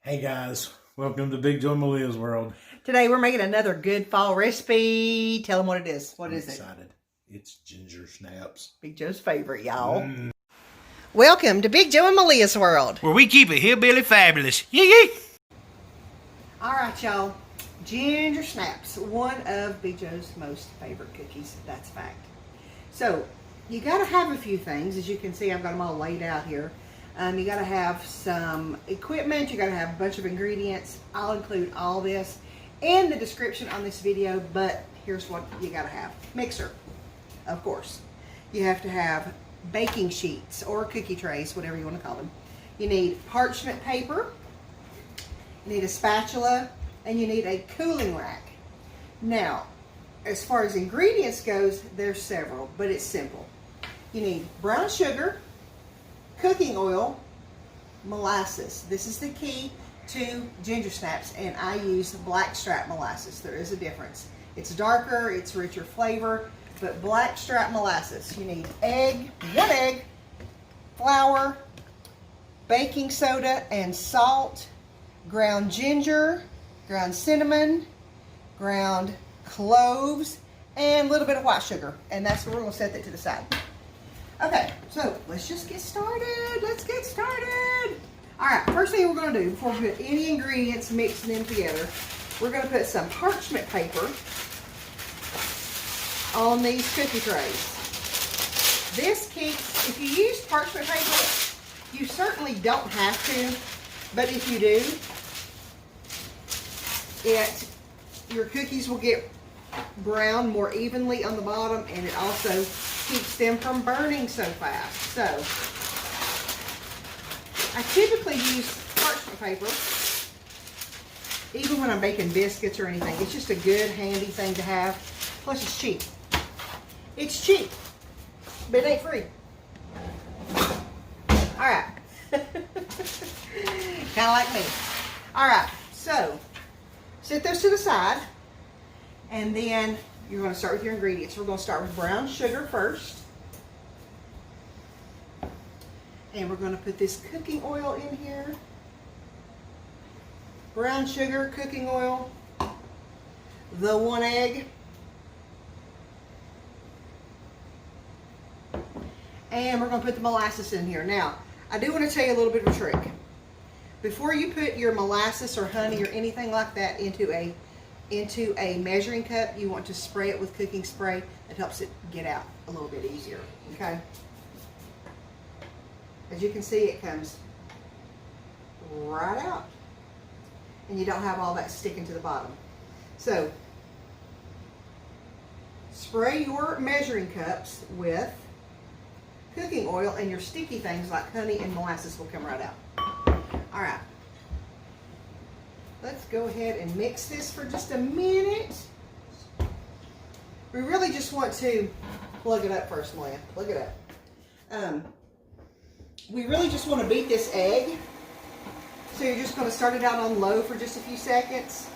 Hey guys, welcome to Big Joe and Malia's world. Today we're making another good fall recipe. Tell them what it is. What I'm is excited. It's ginger snaps. Big Joe's favorite, y'all. Welcome to Big Joe and Malia's world. Where we keep it hillbilly fabulous. Yee yee! All right, y'all. Ginger snaps, one of Big Joe's most favorite cookies. That's fact. So you got to have a few things. As you can see, I've got them all laid out here. You got to have some equipment. You got to have a bunch of ingredients. I'll include all this in the description on this video, but here's what you got to have. Mixer, of course. You have to have baking sheets or cookie trays, whatever you want to call them. You need parchment paper. You need a spatula, and you need a cooling rack. Now, as far as ingredients goes, there's several, but it's simple. You need brown sugar, cooking oil, molasses. This is the key to ginger snaps, and I use blackstrap molasses. There is a difference. It's darker, it's richer flavor, but blackstrap molasses. You need one egg, flour, baking soda and salt, ground ginger, ground cinnamon, ground cloves, and a little bit of white sugar. And that's where we're going to set that to the side. Okay, so let's just get started. Let's get started. All right, first thing we're going to do before we put any ingredients, mixing them together, we're going to put some parchment paper on these cookie trays. This keeps, if you use parchment paper, you certainly don't have to, but if you do, your cookies will get brown more evenly on the bottom, and it also keeps them from burning so fast. So I typically use parchment paper even when I'm baking biscuits or anything. It's just a good handy thing to have. Plus it's cheap. It's cheap, but it ain't free. All right. Kind of like me. All right, so set those to the side, and then you're going to start with your ingredients. We're going to start with brown sugar first. And we're going to put this cooking oil in here. Brown sugar, cooking oil, the one egg, and we're going to put the molasses in here. Now, I do want to tell you a little bit of a trick. Before you put your molasses or honey or anything like that into a measuring cup, you want to spray it with cooking spray. It helps it get out a little bit easier, okay? As you can see, it comes right out, and you don't have all that sticking to the bottom. So, spray your measuring cups with cooking oil, and your sticky things like honey and molasses will come right out. All right. Let's go ahead and mix this for just a minute. We really just want to plug it up first, Malia. Plug it up. We really just want to beat this egg. So you're just going to start it out on low for just a few seconds.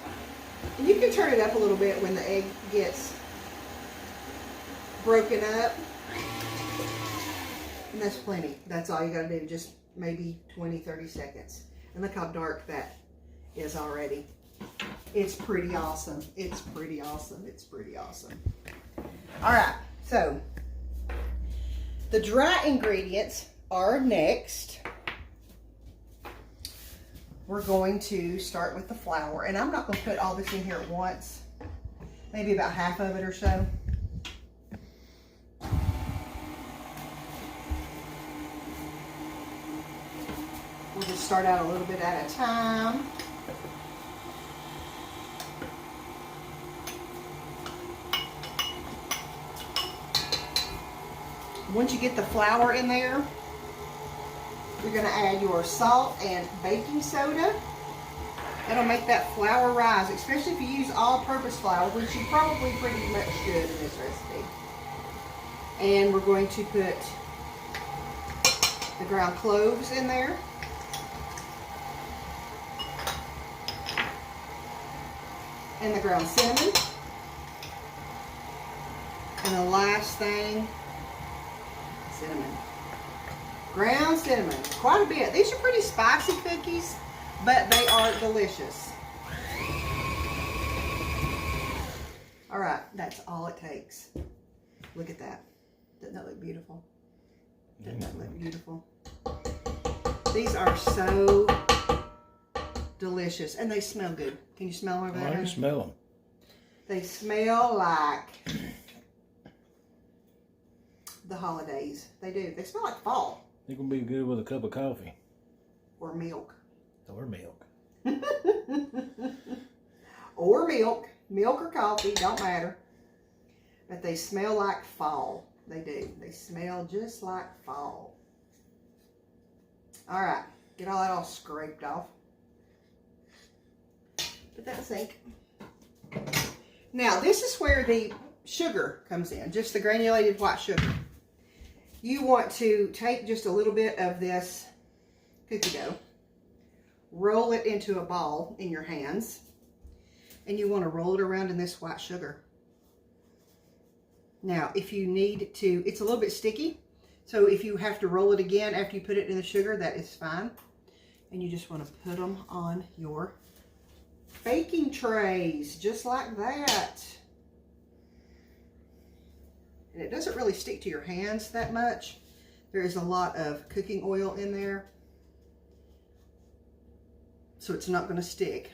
And you can turn it up a little bit when the egg gets broken up. And that's plenty. That's all you got to do. Just maybe 20, 30 seconds. And look how dark that is already. It's pretty awesome. It's pretty awesome. It's pretty awesome. All right, so the dry ingredients are next. We're going to start with the flour, and I'm not going to put all this in here at once. Maybe about half of it or so. We'll just start out a little bit at a time. Once you get the flour in there, you're going to add your salt and baking soda. That'll make that flour rise, especially if you use all-purpose flour, which you probably pretty much should in this recipe. And we're going to put the ground cloves in there. And the ground cinnamon. And the last thing, cinnamon. Ground cinnamon, quite a bit. These are pretty spicy cookies, but they are delicious. All right, that's all it takes. Look at that. Doesn't that look beautiful? Doesn't that look beautiful? These are so delicious, and they smell good. Can you smell them over there? I can smell them. They smell like the holidays. They do. They smell like fall. They're going to be good with a cup of coffee. Or milk. Or milk. Or milk. Milk or coffee, don't matter. But they smell like fall. They do. They smell just like fall. All right. Get all that all scraped off. Put that in the sink. Now, this is where the sugar comes in. Just the granulated white sugar. You want to take just a little bit of this cookie dough. Roll it into a ball in your hands. And you want to roll it around in this white sugar. Now, if you need to, it's a little bit sticky. So if you have to roll it again after you put it in the sugar, that is fine. And you just want to put them on your baking trays, just like that. And it doesn't really stick to your hands that much. There is a lot of cooking oil in there. So it's not going to stick.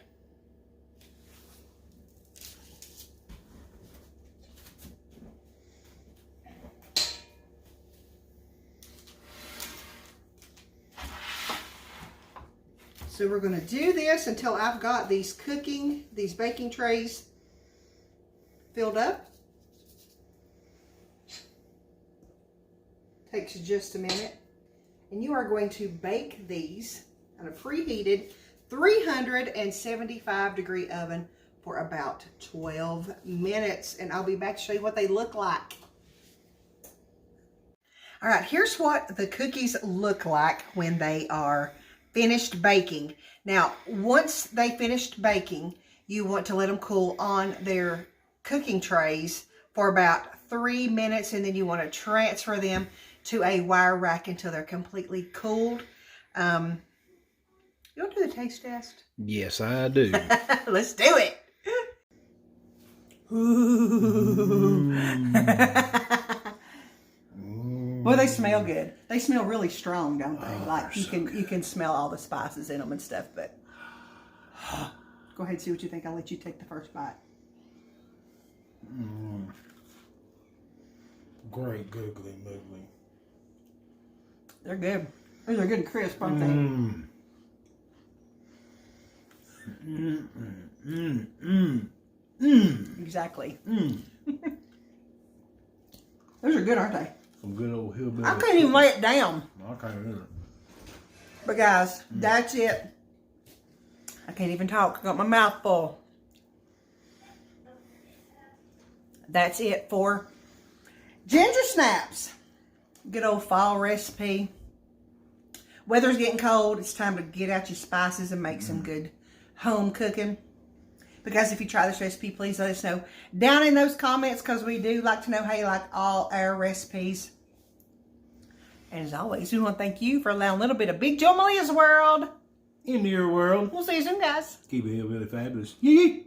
So we're going to do this until I've got these baking trays filled up. Takes just a minute. And you are going to bake these in a preheated 375 degree oven for about 12 minutes. And I'll be back to show you what they look like. All right, here's what the cookies look like when they are finished baking. Now, once they finished baking, you want to let them cool on their cooking trays for about 3 minutes, and then you want to transfer them to a wire rack until they're completely cooled. You want to do the taste test? Yes, I do. Let's do it. Ooh. Well, they smell good. They smell really strong, don't they? Like you can smell all the spices in them and stuff. But go ahead and see what you think. I'll let you take the first bite. Great googly moogly. They're good. They're good and crisp, aren't they? Exactly. Those are good, aren't they? Some good old hillbilly. I couldn't even lay it down. I can't either. But guys, that's it. I can't even talk. I got my mouth full. That's it for ginger snaps. Good old fall recipe. Weather's getting cold. It's time to get out your spices and make some good home cooking. Because if you try this recipe, please let us know down in those comments, because we do like to know how you like all our recipes. And as always, we want to thank you for allowing a little bit of Big Joe Malia's world Into your world. We'll see you soon, guys. Keep it hillbilly fabulous. Yee.